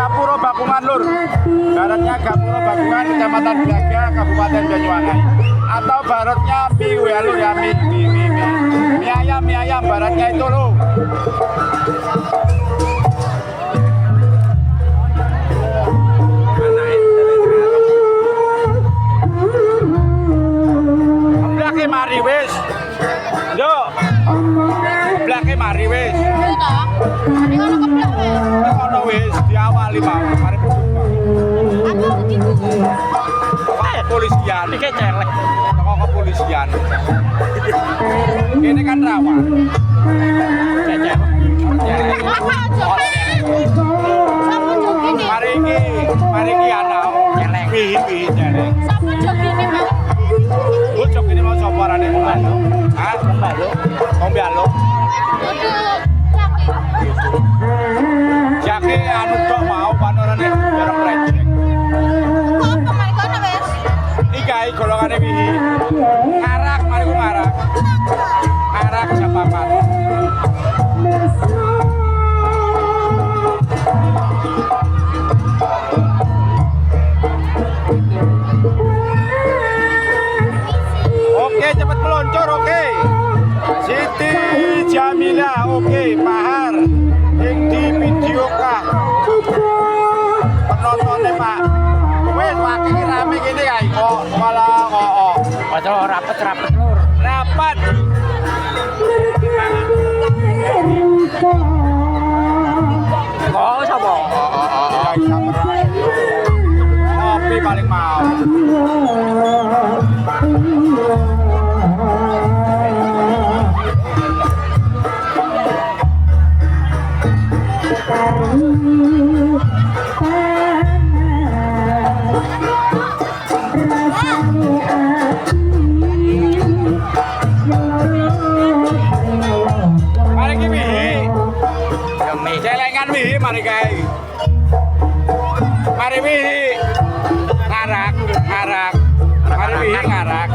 Gapuro Bakungan Lur. Baratnya Gapuro Bakungan, Kecamatan Braga, Kabupaten Banyuwangi. Atau baratnya mie ya Lur ya, mie ayam baratnya itu loh. Blake mari wis. Yo. Blake mari wis. Ini ono keblok wis. Ono wis diawali mau mari buka. Aku gitu. Kepolisian. Iki celek. Toko kepolisian. Ini kan rawan. Cecek. Mari iki anak celek. Wih celek. Sapa jog ini, Mas? Bocok ini mau soporane Mbalo. Hah? Mbalo. Mbalo. Jake anu tok mau panorane bareng rejek. Kok pemain kono wis? Iki ae golongane wihi. Arak mari ku arak. Arak japapan. Oke, cepet meluncur, oke. Siti Jamila, oke. Pahar, yang di video kah? Penontonnya Pak. Wes wakil rame gini ya, kok malah kok. Ojo rapet Lur. Rapat. Kok sapa? Kopi paling mau. Mari ki wihi. Demi Celengan wihi mari kae. Mari wihi. Ngarak. Mari wihi ngarak.